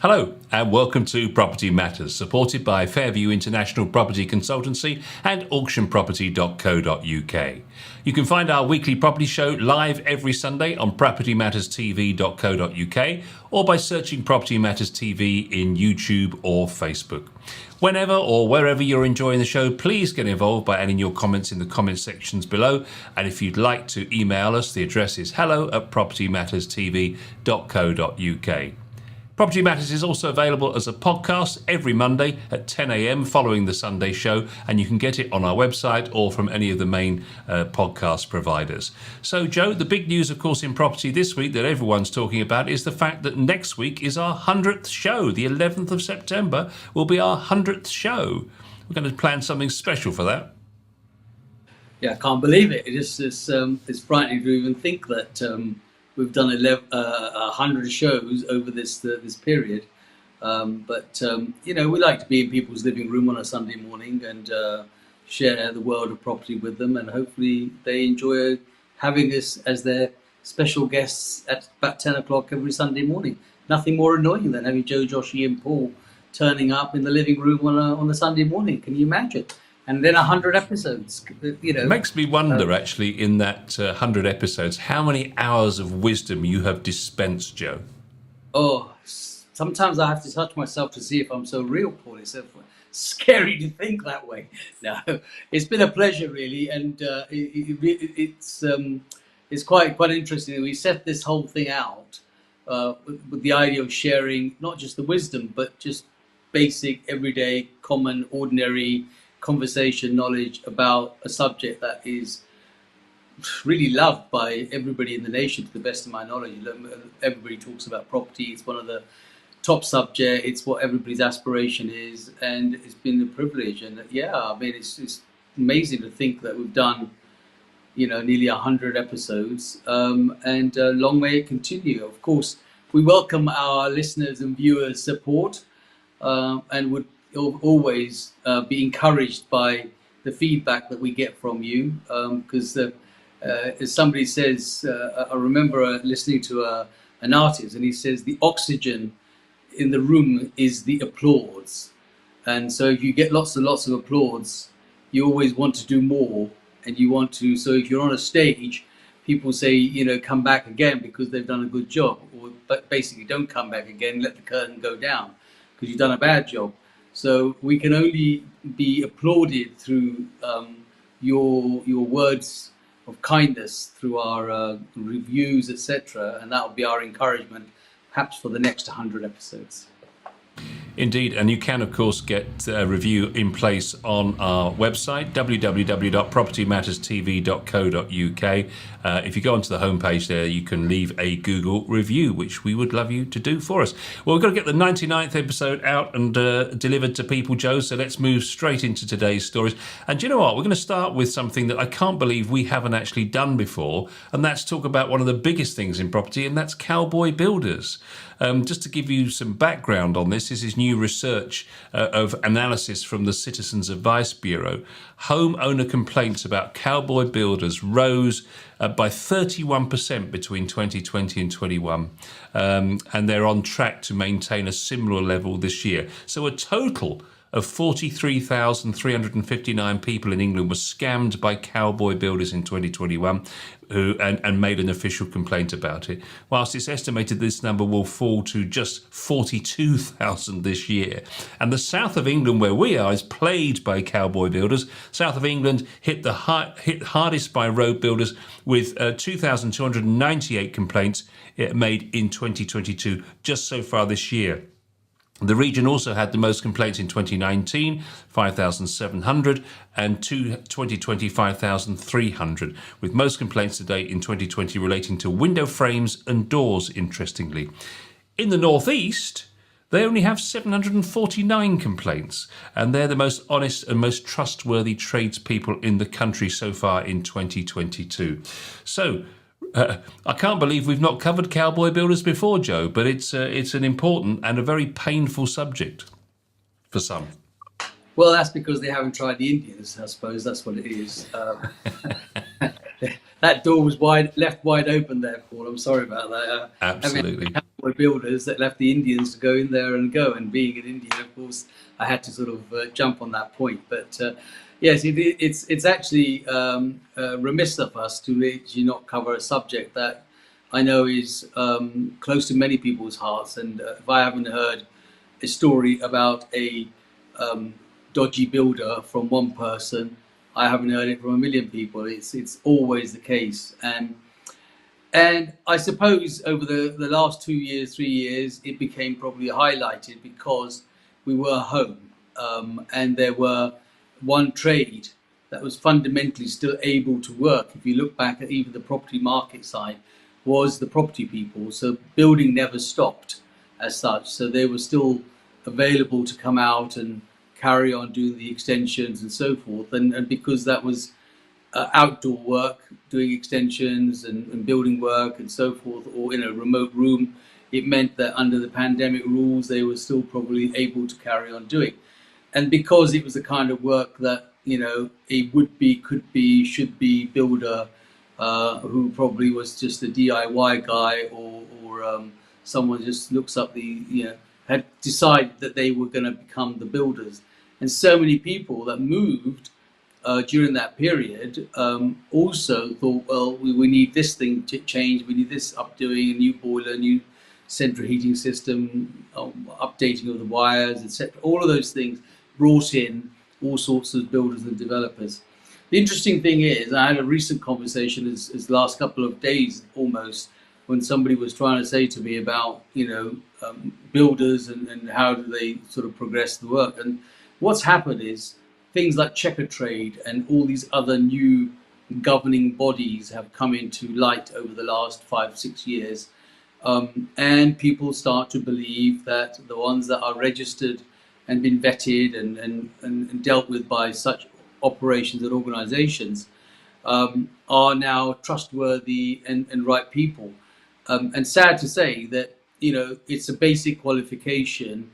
Hello and welcome to Property Matters, supported by Fairview International Property Consultancy and auctionproperty.co.uk. You can find our weekly property show live every Sunday on propertymatterstv.co.uk or by searching Property Matters TV in YouTube or Facebook. Whenever or wherever you're enjoying the show, please get involved by adding your comments in the comment sections below. And if you'd like to email us, the address is hello@propertymatterstv.co.uk. Property Matters is also available as a podcast every Monday at 10 a.m. following the Sunday show, and you can get it on our website or from any of the main podcast providers. So, Joe, the big news, of course, in property this week that everyone's talking about is the fact that next week is our 100th show. The 11th of September will be our 100th show. We're going to plan something special for that. Yeah, I can't believe it. It's frightening to even think that we've done 100 shows over this period. But we like to be in people's living room on a Sunday morning and share the world of property with them. And hopefully they enjoy having us as their special guests at about 10 o'clock every Sunday morning. Nothing more annoying than having Joe, Josh, and Paul turning up in the living room on a Sunday morning. Can you imagine? And then 100 episodes, It makes me wonder, actually, in that 100 episodes, how many hours of wisdom you have dispensed, Joe. Oh, sometimes I have to touch myself to see if I'm so real, Paul. It's so scary to think that way. No, it's been a pleasure, really, and it's quite interesting. We set this whole thing out with the idea of sharing not just the wisdom, but just basic, everyday, common, ordinary conversation knowledge about a subject that is really loved by everybody in the nation, to the best of my knowledge. Everybody talks about property. It's one of the top subjects. It's what everybody's aspiration is, and it's been a privilege. And it's amazing to think that we've done nearly 100 episodes, and long may it continue. Of course, we welcome our listeners and viewers' support, and would always be encouraged by the feedback that we get from you, because as somebody says, I remember listening to an artist, and he says the oxygen in the room is the applause. And so if you get lots and lots of applause, you always want to do more, and you want to, so if you're on a stage, people say, come back again because they've done a good job, but basically don't come back again, let the curtain go down because you've done a bad job. So we can only be applauded through your words of kindness, through our reviews, etc. And that will be our encouragement, perhaps for the next 100 episodes. Indeed, and you can, of course, get a review in place on our website, www.propertymatterstv.co.uk. If you go onto the homepage there, you can leave a Google review, which we would love you to do for us. Well, we've got to get the 99th episode out and delivered to people, Joe, so let's move straight into today's stories. And do you know what? We're going to start with something that I can't believe we haven't actually done before, and that's talk about one of the biggest things in property, and that's cowboy builders. Just to give you some background on this is new research of analysis from the Citizens Advice Bureau. Homeowner complaints about cowboy builders rose by 31% between 2020 and 21, and they're on track to maintain a similar level this year. So a total of 43,359 people in England were scammed by cowboy builders in 2021 and made an official complaint about it, whilst it's estimated this number will fall to just 42,000 this year. And the south of England, where we are, is plagued by cowboy builders. South of England hit hardest by road builders with 2,298 complaints made in 2022, just so far this year. The region also had the most complaints in 2019, 5,700, and 2020, 5,300, with most complaints to date in 2020 relating to window frames and doors, interestingly. In the northeast, they only have 749 complaints, and they're the most honest and most trustworthy tradespeople in the country so far in 2022. So, I can't believe we've not covered cowboy builders before, Joe, but it's an important and a very painful subject for some. Well, that's because they haven't tried the Indians, I suppose. That's what it is. that door was left wide open there, Paul. I'm sorry about that. Having Absolutely. cowboy builders that left the Indians to go in there and go, and being an Indian, of course, I had to sort of jump on that point. But yes, it's actually remiss of us to actually not cover a subject that I know is close to many people's hearts. And if I haven't heard a story about a um, dodgy builder from one person, I haven't heard it from a million people. It's always the case, and I suppose over the last 2 years, 3 years, it became probably highlighted because we were home, and there were one trade that was fundamentally still able to work. If you look back at even the property market side, was the property people. So building never stopped as such. So they were still available to come out and carry on doing the extensions and so forth. And because that was outdoor work, doing extensions and building work and so forth, or in a remote room, it meant that under the pandemic rules, they were still probably able to carry on doing. And because it was the kind of work that, a would be, could be, should be builder who probably was just a DIY guy, or someone just looks up had decided that they were going to become the builders. And so many people that moved during that period also thought, well, we need this thing to change, we need this updoing, a new boiler, new central heating system, updating of the wires, etc. All of those things brought in all sorts of builders and developers. The interesting thing is, I had a recent conversation, as last couple of days almost, when somebody was trying to say to me about, builders and how do they sort of progress the work. And what's happened is things like checker trade and all these other new governing bodies have come into light over the last 5-6 years. And people start to believe that the ones that are registered and been vetted and dealt with by such operations and organizations are now trustworthy and right people. And sad to say that, it's a basic qualification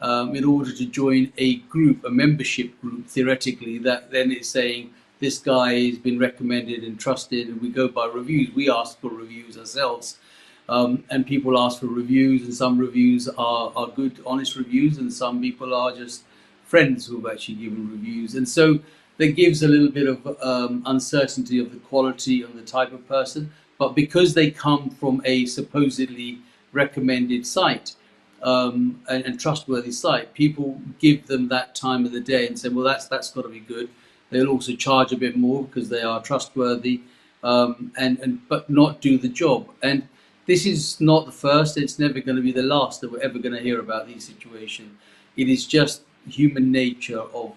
in order to join a group, a membership group, theoretically, that then is saying this guy has been recommended and trusted, and we go by reviews. We ask for reviews ourselves, and people ask for reviews, and some reviews are good, honest reviews, and some people are just friends who have actually given reviews. And so that gives a little bit of uncertainty of the quality and the type of person. But because they come from a supposedly recommended site, and trustworthy site, people give them that time of the day and say, well, that's got to be good. They'll also charge a bit more because they are trustworthy, but not do the job. And this is not the first. It's never going to be the last that we're ever going to hear about these situations. It is just human nature of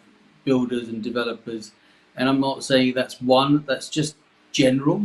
builders and developers. And I'm not saying that's one. That's just general.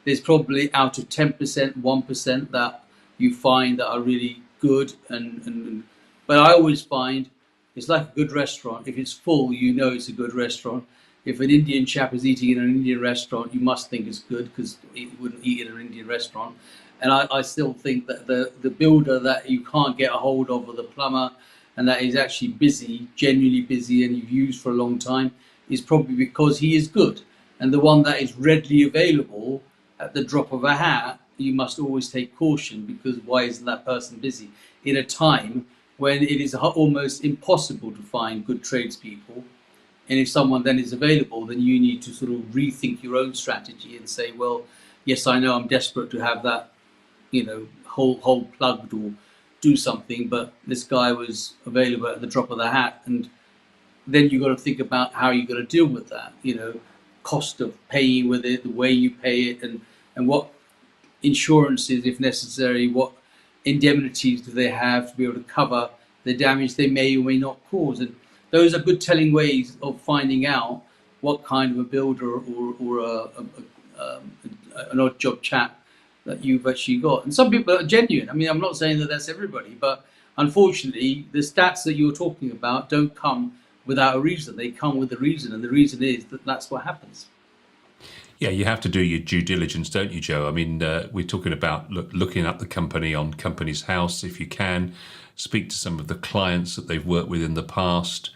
There's probably out of 10%, 1% that you find that are really good, but I always find it's like a good restaurant. If it's full, it's a good restaurant. If an Indian chap is eating in an Indian restaurant, you must think it's good, because he wouldn't eat in an Indian restaurant. And I still think that the builder that you can't get a hold of, or the plumber, and that is actually busy, genuinely busy, and you've used for a long time, is probably because he is good. And the one that is readily available at the drop of a hat, you must always take caution, because why isn't that person busy in a time when it is almost impossible to find good tradespeople? And if someone then is available, then you need to sort of rethink your own strategy and say, well, yes, I know I'm desperate to have that, hole plugged or do something, but this guy was available at the drop of the hat. And then you've got to think about how you're going to deal with that, cost of paying with it, the way you pay it, and what insurances, if necessary, what indemnities do they have to be able to cover the damage they may or may not cause. And those are good telling ways of finding out what kind of a builder or an odd job chap that you've actually got. And some people are genuine. I mean, I'm not saying that that's everybody, but unfortunately, the stats that you're talking about don't come without a reason. They come with a reason, and the reason is that that's what happens. Yeah, you have to do your due diligence, don't you, Joe? I mean, we're talking about looking up the company on Companies House if you can. Speak to some of the clients that they've worked with in the past.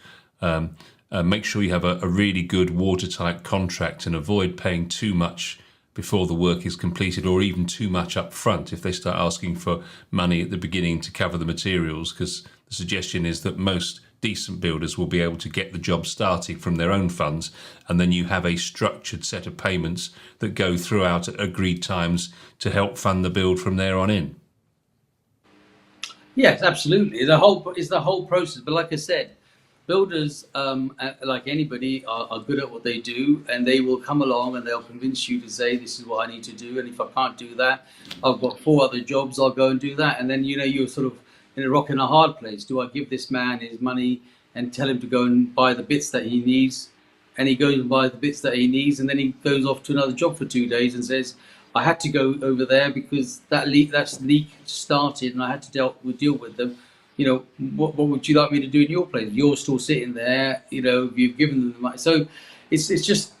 Make sure you have a really good watertight contract, and avoid paying too much before the work is completed, or even too much up front if they start asking for money at the beginning to cover the materials, because the suggestion is that most decent builders will be able to get the job started from their own funds, and then you have a structured set of payments that go throughout at agreed times to help fund the build from there on in. Yes, absolutely. It's the whole process. But like I said, builders, like anybody, are good at what they do, and they will come along and they'll convince you to say, "This is what I need to do," and if I can't do that, I've got 4 other jobs. I'll go and do that, and then you're sort of in a rock and a hard place. Do I give this man his money and tell him to go and buy the bits that he needs, and he goes and buys the bits that he needs, and then he goes off to another job for 2 days and says, I had to go over there because that leak started and I had to deal with them. What would you like me to do in your place? You're still sitting there, you've given them the money. So it's just,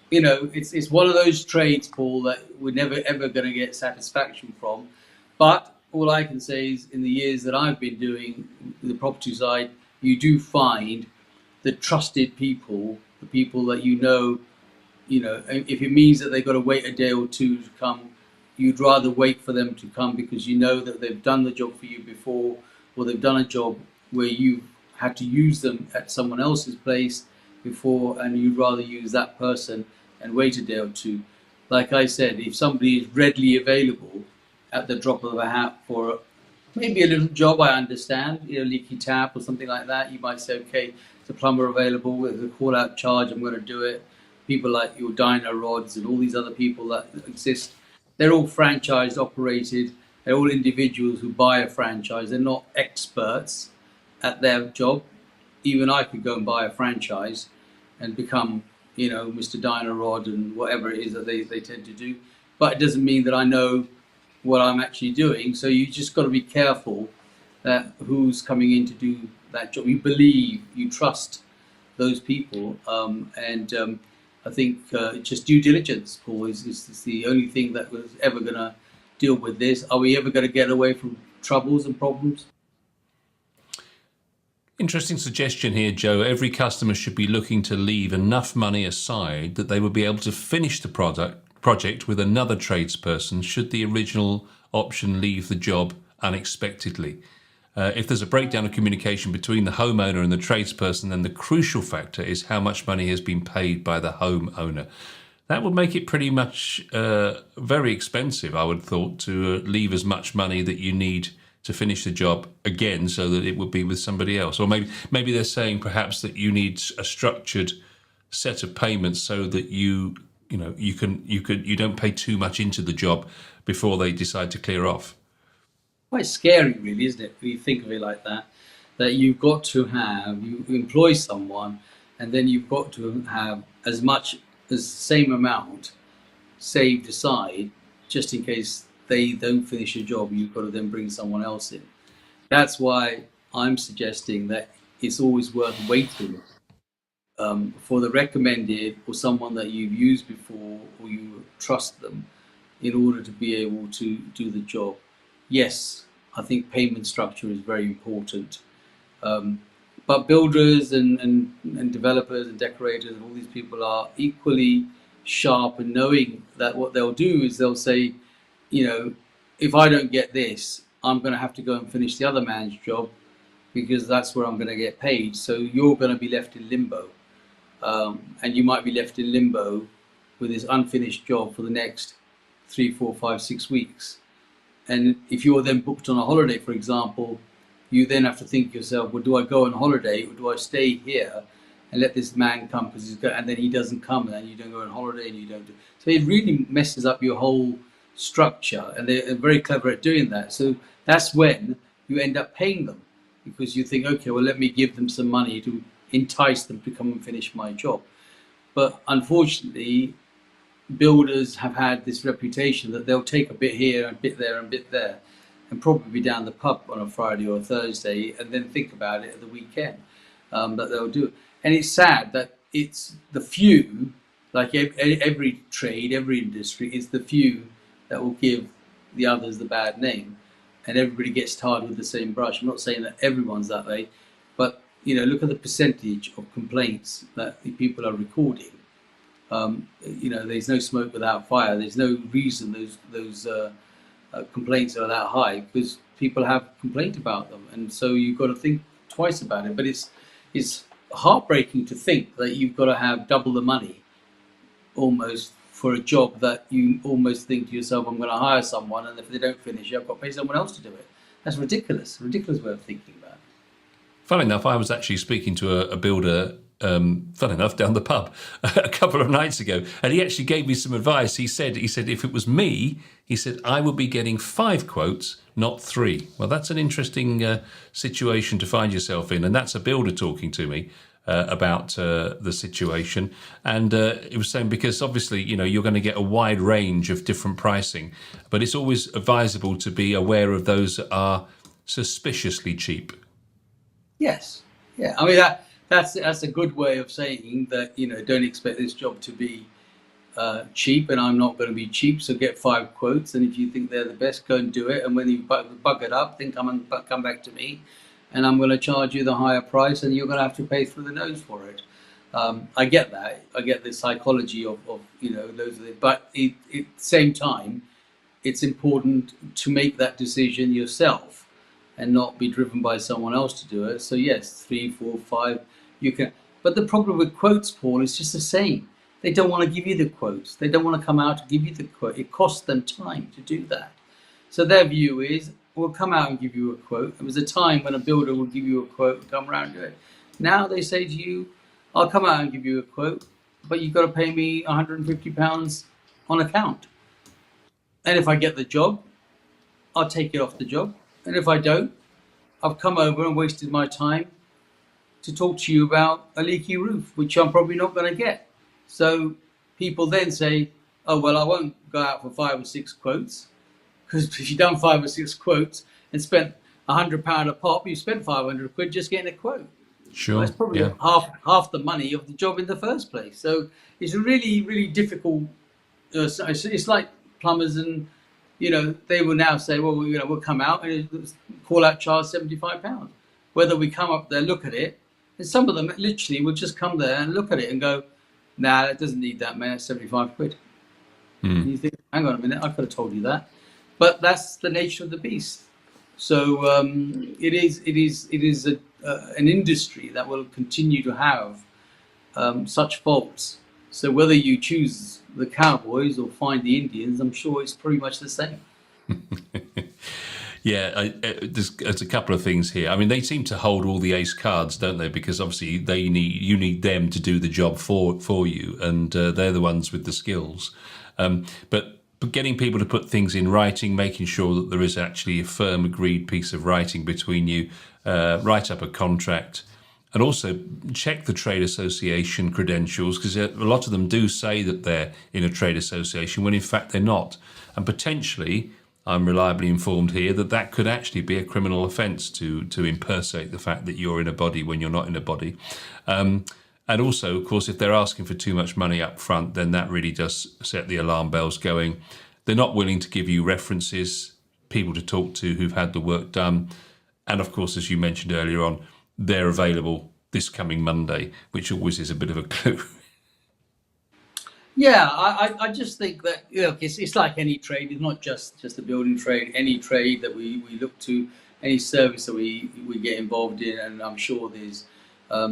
it's one of those trades, Paul, that we're never ever going to get satisfaction from. But all I can say is, in the years that I've been doing the property side, you do find the trusted people, the people that if it means that they've got to wait a day or two to come, you'd rather wait for them to come because you know that they've done the job for you before, or they've done a job where you had to use them at someone else's place before, and you'd rather use that person and wait a day or two. Like I said, if somebody is readily available at the drop of a hat for maybe a little job, I understand, leaky tap or something like that, you might say, okay, it's a plumber available with a call-out charge, I'm going to do it. People like your Dyno Rods and all these other people that exist, they're all franchised, operated. They're all individuals who buy a franchise. They're not experts at their job. Even I could go and buy a franchise and become, Mr. Dyno Rod and whatever it is that they tend to do. But it doesn't mean that I know what I'm actually doing. So you just got to be careful that who's coming in to do that job. You believe, you trust those people, and I think just due diligence, Paul, is the only thing that was ever going to deal with this. Are we ever going to get away from troubles and problems? Interesting suggestion here, Joe. Every customer should be looking to leave enough money aside that they would be able to finish the project with another tradesperson should the original option leave the job unexpectedly. If there's a breakdown of communication between the homeowner and the tradesperson, then the crucial factor is how much money has been paid by the homeowner. That would make it pretty much very expensive, I would have thought, to leave as much money that you need to finish the job again, so that it would be with somebody else. Or maybe they're saying perhaps that you need a structured set of payments so that you don't pay too much into the job before they decide to clear off. Quite scary, really, isn't it? When you think of it like that, that you've got to you employ someone, and then you've got to have as the same amount saved aside, just in case they don't finish a job. You've got to then bring someone else in. That's why I'm suggesting that it's always worth waiting for the recommended or someone that you've used before or you trust them in order to be able to do the job. Yes, I think payment structure is very important. But builders and developers and decorators and all these people are equally sharp and knowing that what they'll do is they'll say, if I don't get this, I'm going to have to go and finish the other man's job because that's where I'm going to get paid. So you're going to be left in limbo. And you might be left in limbo with this unfinished job for the next 3, 4, 5, 6 weeks. And if you're then booked on a holiday, for example, you then have to think to yourself, well, do I go on holiday or do I stay here and let this man come and then he doesn't come and then you don't go on holiday and you don't do. So it really messes up your whole structure, and they're very clever at doing that. So that's when you end up paying them because you think, okay, well, let me give them some money to entice them to come and finish my job. But unfortunately, builders have had this reputation that they'll take a bit here and a bit there and a bit there and probably be down the pub on a Friday or a Thursday and then think about it at the weekend that they'll do it. And it's sad that it's the few, like every trade, every industry, it's the few that will give the others the bad name, and everybody gets tarred with the same brush. I'm not saying that everyone's that way, but look at the percentage of complaints that the people are recording. There's no smoke without fire. There's no reason those complaints are that high, because people have complained about them, and so you've got to think twice about it. But it's heartbreaking to think that you've got to have double the money almost for a job that you almost think to yourself, I'm going to hire someone, and if they don't finish it, I've got to pay someone else to do it. That's ridiculous way of thinking about it. Funnily enough, I was actually speaking to a builder, funny enough, down the pub a couple of nights ago, and he actually gave me some advice. He said if it was me, he said I would be getting 5 quotes, not 3. Well, that's an interesting situation to find yourself in, and that's a builder talking to me about the situation. And it was saying, because obviously, you're going to get a wide range of different pricing, but it's always advisable to be aware of those that are suspiciously cheap. Yes, yeah. I mean that's a good way of saying that. Don't expect this job to be cheap, and I'm not going to be cheap. So get 5 quotes, and if you think they're the best, go and do it. And when you bug it up, then come back to me, and I'm going to charge you the higher price, and you're going to have to pay through the nose for it. I get that. I get the psychology of those. But at the same time, it's important to make that decision yourself and not be driven by someone else to do it. So yes, 3, 4, 5, you can. But the problem with quotes, Paul, is just the same. They don't want to give you the quotes. They don't want to come out to give you the quote. It costs them time to do that. So their view is, we'll come out and give you a quote. There was a time when a builder would give you a quote and come around and do it. Now they say to you, I'll come out and give you a quote, but you've got to pay me £150 on account. And if I get the job, I'll take it off the job. And if I don't, I've come over and wasted my time to talk to you about a leaky roof, which I'm probably not going to get. So people then say, oh, well, I won't go out for 5 or 6 quotes, because if you've done 5 or 6 quotes and spent £100 a pop, you spent 500 quid just getting a quote. Sure. Well, it's probably half the money of the job in the first place. So it's a really, really difficult. It's like plumbers, and they will now say, well, we'll come out and call out charge £75. Whether we come up there, look at it, and some of them literally will just come there and look at it and go, nah, it doesn't need that, man. It's 75 quid. And you think, hang on a minute, I could have told you that. But that's the nature of the beast. So it is an industry that will continue to have such faults. So whether you choose the cowboys or find the Indians, I'm sure it's pretty much the same. Yeah, there's a couple of things here. I mean, they seem to hold all the ace cards, don't they? Because obviously you need them to do the job for you, and they're the ones with the skills. But getting people to put things in writing, making sure that there is actually a firm agreed piece of writing between you, write up a contract, and also check the trade association credentials, because a lot of them do say that they're in a trade association when in fact they're not. And potentially, I'm reliably informed here that could actually be a criminal offence to impersonate the fact that you're in a body when you're not in a body. And also, of course, if they're asking for too much money up front, then that really does set the alarm bells going. They're not willing to give you references, people to talk to who've had the work done. And of course, as you mentioned earlier on, they're available this coming Monday, which always is a bit of a clue. Yeah, I just think that it's like any trade. It's not just the building trade. Any trade that we look to, any service that we get involved in, and I'm sure there's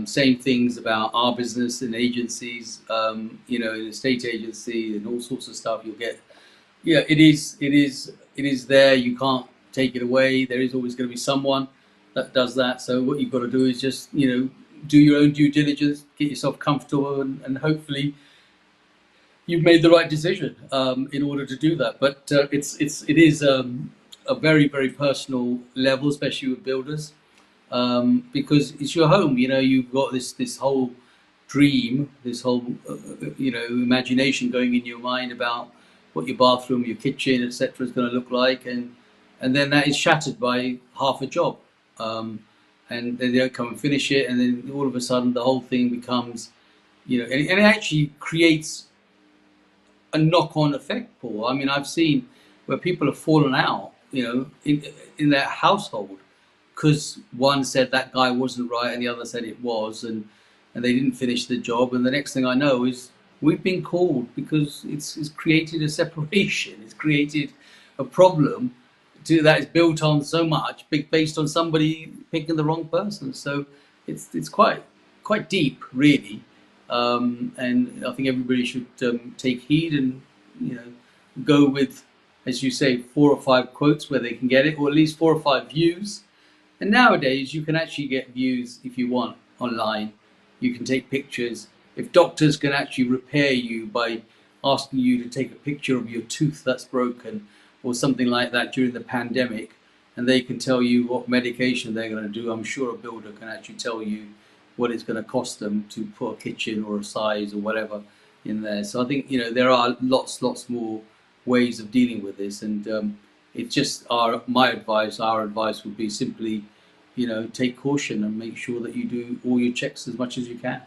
same things about our business and agencies. In estate agency and all sorts of stuff. You'll get, it is there. You can't take it away. There is always going to be someone that does that. So what you've got to do is just do your own due diligence, get yourself comfortable, and hopefully you've made the right decision in order to do that. But it is a very, very personal level, especially with builders, because it's your home. You've got this whole dream, this whole imagination going in your mind about what your bathroom, your kitchen, etc. is going to look like, and then that is shattered by half a job, and then they don't come and finish it, and then all of a sudden the whole thing becomes, and it actually creates a knock-on effect, Paul. I mean, I've seen where people have fallen out, in their household, because one said that guy wasn't right and the other said it was, and they didn't finish the job. And the next thing I know is we've been called because it's created a separation. It's created a problem that is built on so much, based on somebody picking the wrong person. So it's quite deep, really, and I think everybody should take heed and go with, as you say, 4 or 5 quotes where they can get it, or at least 4 or 5 views. And nowadays, you can actually get views if you want online. You can take pictures. If doctors can actually repair you by asking you to take a picture of your tooth that's broken or something like that during the pandemic, and they can tell you what medication they're going to do, I'm sure a builder can actually tell you what it's going to cost them to put a kitchen or a size or whatever in there. So I think there are lots more ways of dealing with this, and it's just our advice would be simply, take caution and make sure that you do all your checks as much as you can.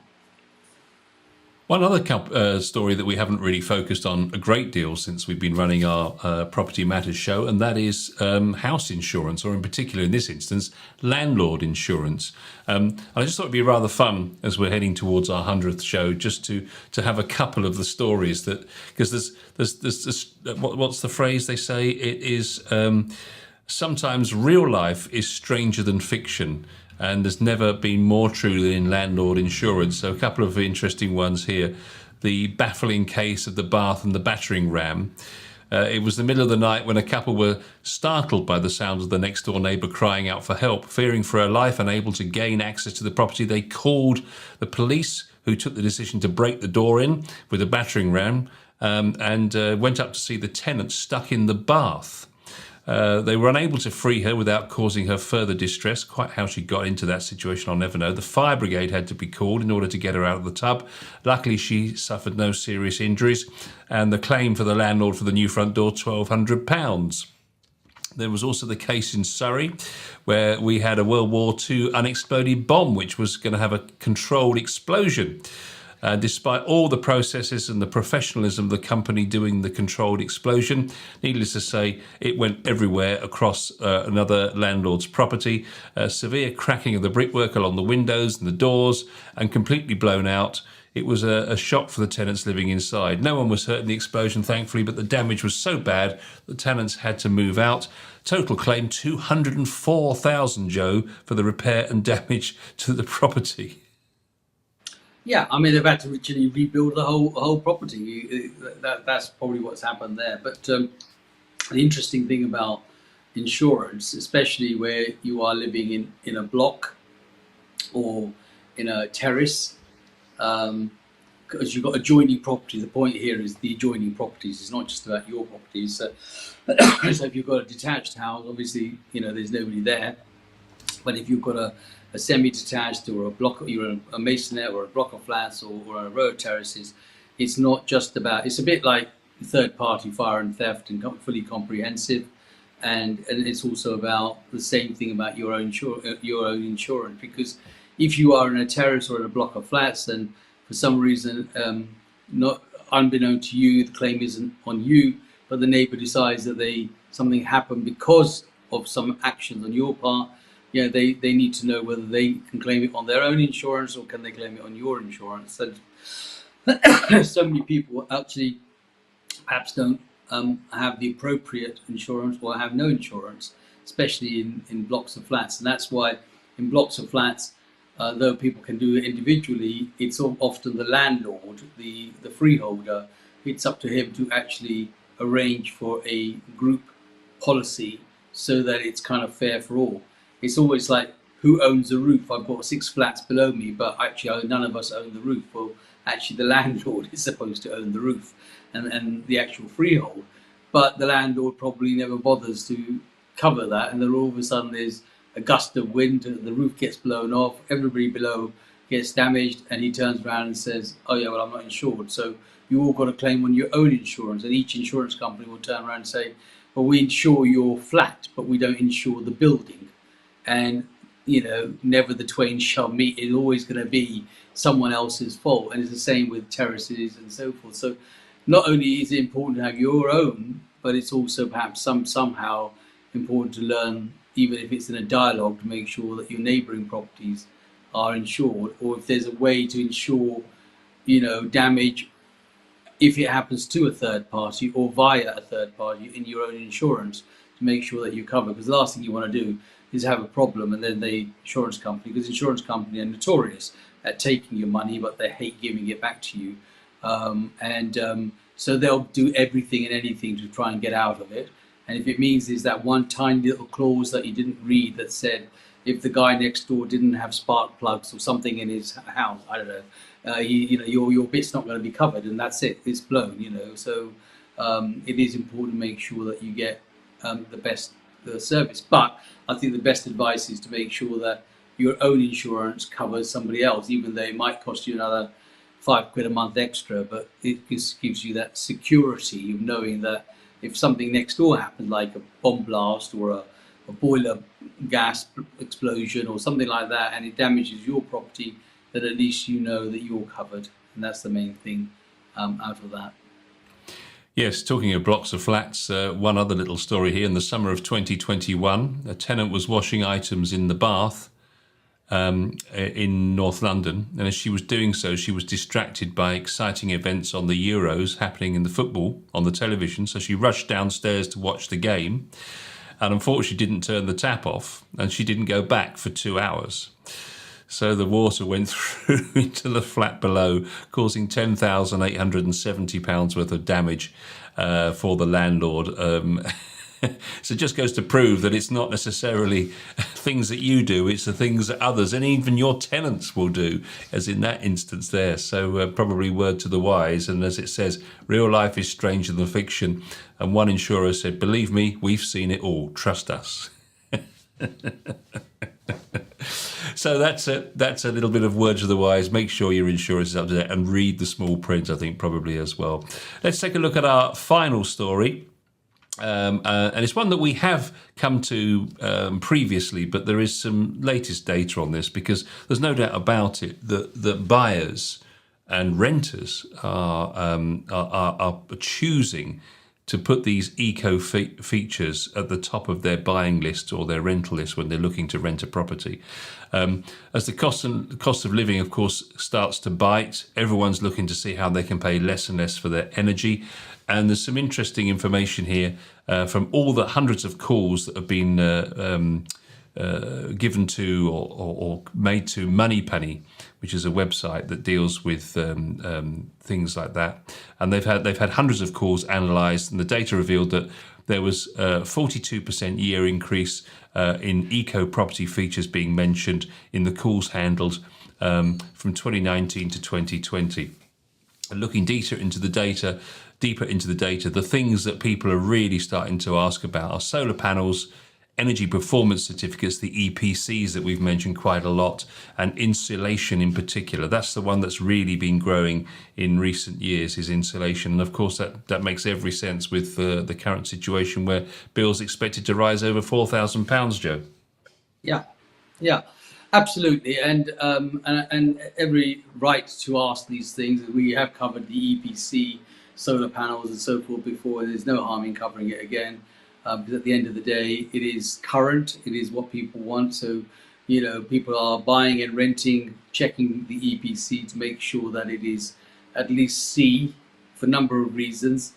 One other story that we haven't really focused on a great deal since we've been running our Property Matters show, and that is house insurance, or in particular in this instance, landlord insurance. And I just thought it'd be rather fun as we're heading towards our 100th show, just to have a couple of the stories that, because there's what's the phrase they say? It is sometimes real life is stranger than fiction. And there's never been more true than in landlord insurance. So a couple of interesting ones here. The baffling case of the bath and the battering ram. It was the middle of the night when a couple were startled by the sounds of the next door neighbour crying out for help. Fearing for her life, unable to gain access to the property, they called the police, who took the decision to break the door in with a battering ram, and went up to see the tenant stuck in the bath. They were unable to free her without causing her further distress. Quite how she got into that situation, I'll never know. The fire brigade had to be called in order to get her out of the tub. Luckily, she suffered no serious injuries. And the claim for the landlord for the new front door, £1,200. There was also the case in Surrey where we had a World War II unexploded bomb, which was going to have a controlled explosion. Despite all the processes and the professionalism of the company doing the controlled explosion, needless to say, it went everywhere across another landlord's property. Severe cracking of the brickwork along the windows and the doors, and completely blown out. It was a shock for the tenants living inside. No one was hurt in the explosion, thankfully, but the damage was so bad the tenants had to move out. Total claim £204,000, Joe, for the repair and damage to the property. Yeah, I mean, they've had to literally rebuild the whole property. That's probably what's happened there. But the interesting thing about insurance, especially where you are living in a block or in a terrace, because you've got adjoining property. The point here is the adjoining properties. It's not just about your properties. So if you've got a detached house, obviously, there's nobody there. But if you've got a semi-detached or a block, you're a masonette or a block of flats or a row of terraces, it's not just about, it's a bit like third-party fire and theft and fully comprehensive, and it's also about the same thing about your own insurance, because if you are in a terrace or in a block of flats and for some reason, not unbeknown to you, the claim isn't on you, but the neighbour decides that something happened because of some actions on your part, they need to know whether they can claim it on their own insurance or can they claim it on your insurance. And so many people actually perhaps don't have the appropriate insurance or have no insurance, especially in blocks of flats. And that's why in blocks of flats, though people can do it individually, it's often the landlord, the freeholder. It's up to him to actually arrange for a group policy so that it's kind of fair for all. It's always like, who owns the roof? I've got 6 flats below me, but actually none of us own the roof. Well, actually the landlord is supposed to own the roof and the actual freehold. But the landlord probably never bothers to cover that. And then all of a sudden there's a gust of wind, the roof gets blown off, everybody below gets damaged, and he turns around and says, oh yeah, well, I'm not insured. So you all got a claim on your own insurance. And each insurance company will turn around and say, well, we insure your flat, but we don't insure the building. And, never the twain shall meet. It's always going to be someone else's fault. And it's the same with terraces and so forth. So not only is it important to have your own, but it's also perhaps somehow important to learn, even if it's in a dialogue, to make sure that your neighbouring properties are insured, or if there's a way to insure, damage if it happens to a third party or via a third party in your own insurance, to make sure that you're covered. Because the last thing you want to do is have a problem and then the insurance company, because insurance companies are notorious at taking your money, but they hate giving it back to you. So they'll do everything and anything to try and get out of it. And if it means there's that one tiny little clause that you didn't read that said, if the guy next door didn't have spark plugs or something in his house, I don't know, your bit's not going to be covered, and that's it. It's blown, So it is important to make sure that you get the best service. But I think the best advice is to make sure that your own insurance covers somebody else, even though it might cost you another £5 a month extra. But it just gives you that security of knowing that if something next door happens, like a bomb blast or a boiler gas explosion or something like that, and it damages your property, then at least you know that you're covered. And that's the main thing out of that. Yes, talking of blocks of flats, one other little story here. In the summer of 2021, a tenant was washing items in the bath in North London, and as she was doing so, she was distracted by exciting events on the Euros happening in the football on the television. So she rushed downstairs to watch the game, and unfortunately didn't turn the tap off, and she didn't go back for 2 hours. So the water went through into the flat below, causing £10,870 worth of damage for the landlord. So it just goes to prove that it's not necessarily things that you do, it's the things that others and even your tenants will do, as in that instance there. So probably word to the wise. And as it says, real life is stranger than fiction. And one insurer said, believe me, we've seen it all. Trust us. So that's a little bit of words of the wise. Make sure your insurance is up to date and read the small print, I think, probably as well. Let's take a look at our final story. And it's one that we have come to previously, but there is some latest data on this, because there's no doubt about it that buyers and renters are choosing to put these eco features at the top of their buying list or their rental list when they're looking to rent a property. As the cost of living, of course, starts to bite, everyone's looking to see how they can pay less and less for their energy. And there's some interesting information here from all the hundreds of calls that have been given to or made to Moneypenny, which is a website that deals with things like that. And they've had hundreds of calls analysed, and the data revealed that there was a 42% year increase in eco property features being mentioned in the calls handled from 2019 to 2020. And looking deeper into the data, the things that people are really starting to ask about are solar panels, energy performance certificates, the EPCs that we've mentioned quite a lot, and insulation in particular. That's the one that's really been growing in recent years, is insulation. And of course, that makes every sense with the current situation where bills expected to rise over £4,000, Joe. Yeah, absolutely. And every right to ask these things. We have covered the EPC, solar panels and so forth before, and there's no harm in covering it again. Because at the end of the day, it is current, it is what people want. So, people are buying and renting, checking the EPC to make sure that it is at least C for a number of reasons.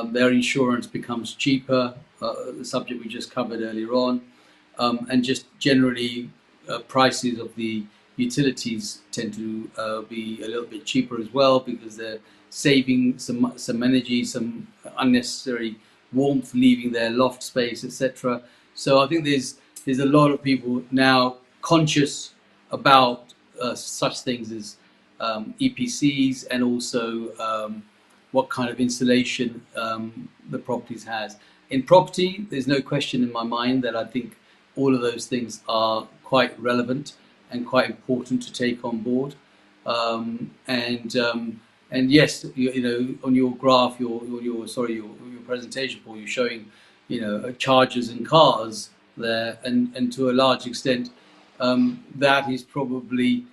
Their insurance becomes cheaper, the subject we just covered earlier on. And just generally, prices of the utilities tend to be a little bit cheaper as well, because they're saving some energy, some unnecessary warmth leaving their loft space, etc. So I think there's a lot of people now conscious about such things as EPCs, and also what kind of insulation the properties has. In property, there's no question in my mind that I think all of those things are quite relevant and quite important to take on board. And yes, on your graph, your presentation, Paul, you're showing, chargers and cars there, and to a large extent, that is probably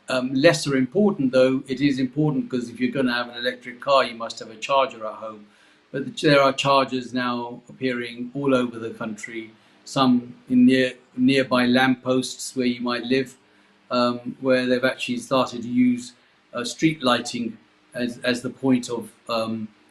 lesser important, though it is important, because if you're going to have an electric car, you must have a charger at home. But there are chargers now appearing all over the country, some in nearby lampposts where you might live, where they've actually started to use street lighting as the point of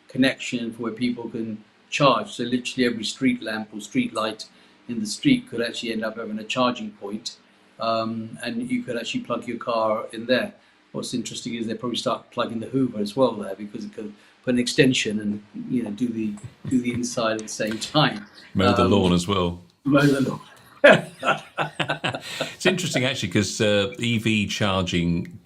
connection for where people can charge. So literally every street lamp or street light in the street could actually end up having a charging point, and you could actually plug your car in there. What's interesting is they probably start plugging the Hoover as well there, because it could put an extension and do the inside at the same time. Mow the lawn as well. Mow the lawn. It's interesting actually, because EV charging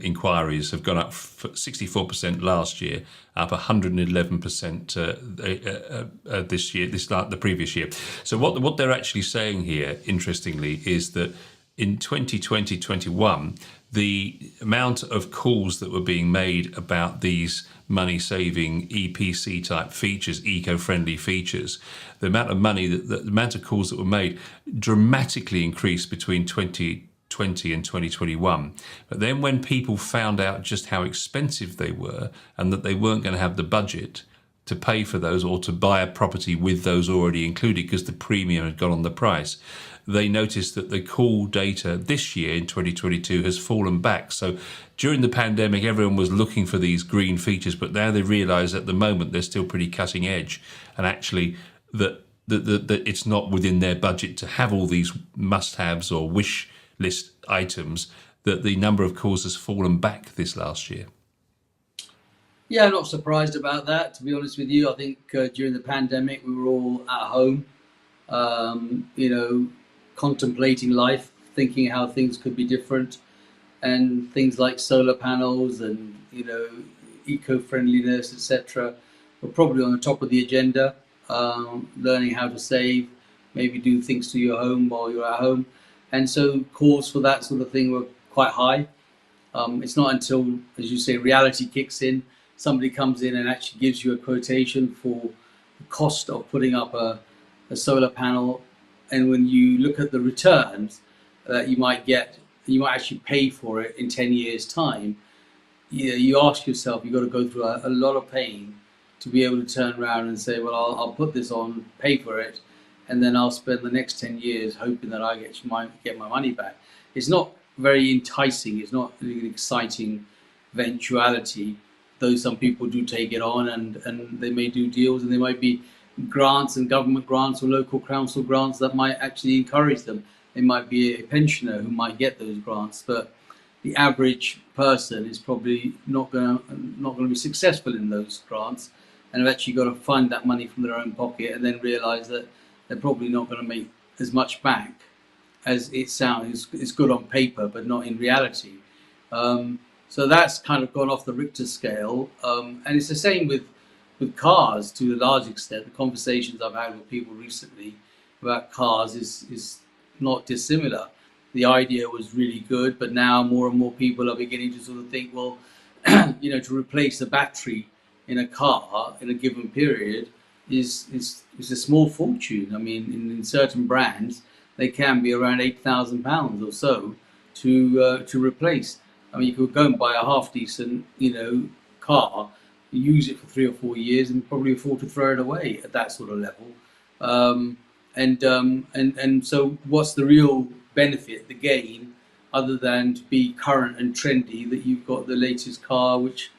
inquiries have gone up 64% last year, up 111% this year, the previous year. So what they're actually saying here, interestingly, is that in 2020-21, the amount of calls that were being made about these money-saving EPC type features, eco-friendly features, the amount of money the amount of calls that were made dramatically increased between 2020 and 2021. But then when people found out just how expensive they were and that they weren't going to have the budget to pay for those or to buy a property with those already included because the premium had gone on the price, they noticed that the call data this year in 2022 has fallen back. So during the pandemic, everyone was looking for these green features, but now they realise at the moment they're still pretty cutting edge, and actually that it's not within their budget to have all these must-haves or wish list items, that the number of calls has fallen back this last year. Yeah, I'm not surprised about that, to be honest with you. I think during the pandemic, we were all at home, contemplating life, thinking how things could be different, and things like solar panels and eco-friendliness, etc., were probably on the top of the agenda. Learning how to save, maybe do things to your home while you're at home, and so calls for that sort of thing were quite high. It's not until, as you say, reality kicks in, somebody comes in and actually gives you a quotation for the cost of putting up a solar panel. And when you look at the returns that you might get, you might actually pay for it in 10 years' time. You ask yourself, you've got to go through a lot of pain to be able to turn around and say, well, I'll put this on, pay for it, and then I'll spend the next 10 years hoping that I get my money back. It's not very enticing. It's not an exciting eventuality, though some people do take it on, and they may do deals, and there might be grants and government grants or local council grants that might actually encourage them. There might be a pensioner who might get those grants, but the average person is probably not going to be successful in those grants, and have actually got to fund that money from their own pocket, and then realise that they're probably not going to make as much back as it sounds. It's good on paper, but not in reality. So that's kind of gone off the Richter scale, and it's the same with cars to a large extent. The conversations I've had with people recently about cars is not dissimilar. The idea was really good, but now more and more people are beginning to sort of think, well, to replace a battery in a car in a given period is a small fortune. I mean, in certain brands, they can be around £8,000 or so to replace. I mean, you could go and buy a half decent, car, use it for 3 or 4 years, and probably afford to throw it away at that sort of level. And so, what's the real benefit, the gain, other than to be current and trendy, that you've got the latest car which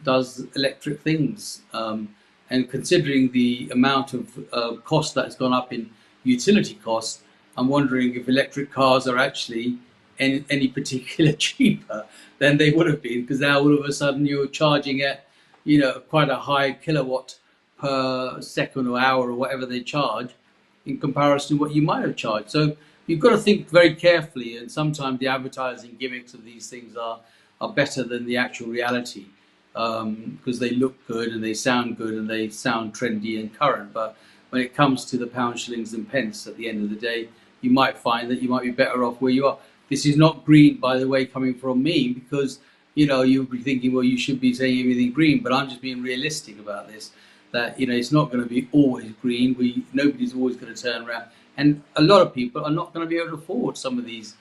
does electric things? And considering the amount of cost that's gone up in utility costs, I'm wondering if electric cars are actually any particular cheaper than they would have been, because now all of a sudden you're charging at quite a high kilowatt per second or hour or whatever they charge in comparison to what you might have charged. So you've got to think very carefully, and sometimes the advertising gimmicks of these things are better than the actual reality, because they look good and they sound good and they sound trendy and current. But when it comes to the pounds, shillings and pence at the end of the day, you might find that you might be better off where you are. This is not green, by the way, coming from me, because you'll be thinking, well, you should be saying everything green, but I'm just being realistic about this, that it's not going to be always green. Nobody's always going to turn around, and a lot of people are not going to be able to afford some of these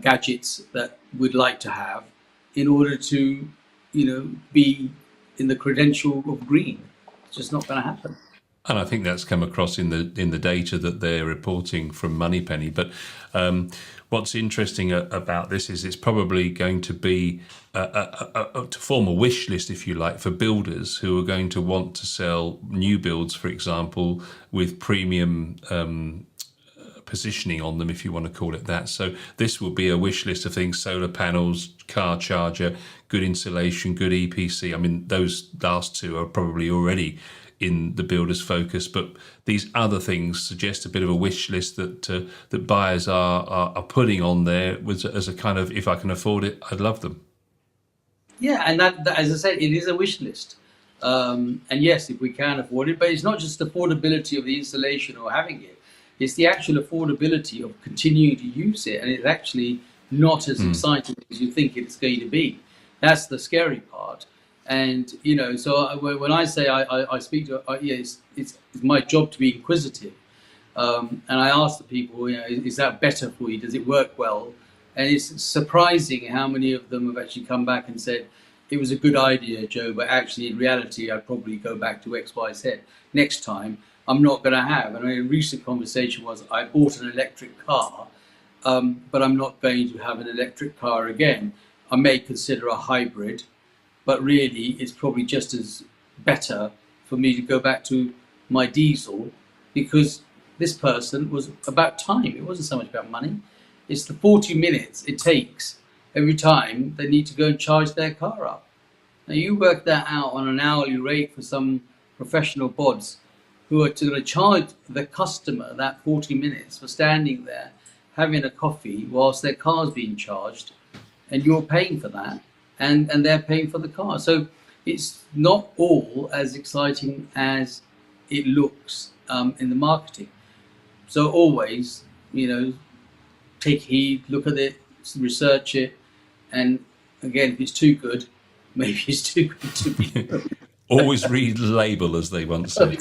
gadgets that we'd like to have in order to be in the credential of green. It's just not going to happen. And I think that's come across in the data that they're reporting from Moneypenny. But what's interesting about this is it's probably going to be to form a wish list, if you like, for builders who are going to want to sell new builds, for example, with premium positioning on them, if you want to call it that. So this will be a wish list of things: solar panels, car charger, good insulation, good EPC. I mean, those last two are probably already in the builder's focus, but these other things suggest a bit of a wish list that buyers are putting on there as a kind of, if I can afford it, I'd love them. Yeah, and that, as I said, it is a wish list. And yes, if we can afford it, but it's not just affordability of the installation or having it, it's the actual affordability of continuing to use it, and it's actually not as exciting as you think it's going to be. That's the scary part. And, so when I say I speak to, it's my job to be inquisitive. And I ask the people, is that better for you? Does it work well? And it's surprising how many of them have actually come back and said, it was a good idea, Joe, but actually in reality, I'd probably go back to X, Y, Z. Next time, I'm not going to have. And a recent conversation was, I bought an electric car, but I'm not going to have an electric car again. I may consider a hybrid, but really it's probably just as better for me to go back to my diesel, because this person was about time. It wasn't so much about money. It's the 40 minutes it takes every time they need to go and charge their car up. Now you work that out on an hourly rate for some professional bods who are going to charge the customer that 40 minutes for standing there having a coffee whilst their car's being charged, and you're paying for that, and they're paying for the car. So it's not all as exciting as it looks in the marketing. So always, take heed, look at it, research it, and again, if it's too good, maybe it's too good to be. Always read the label, as they once said.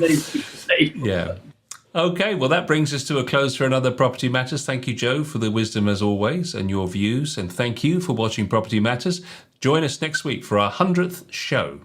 Yeah. Okay, well, that brings us to a close for another Property Matters. Thank you, Joe, for the wisdom as always and your views. And thank you for watching Property Matters. Join us next week for our 100th show.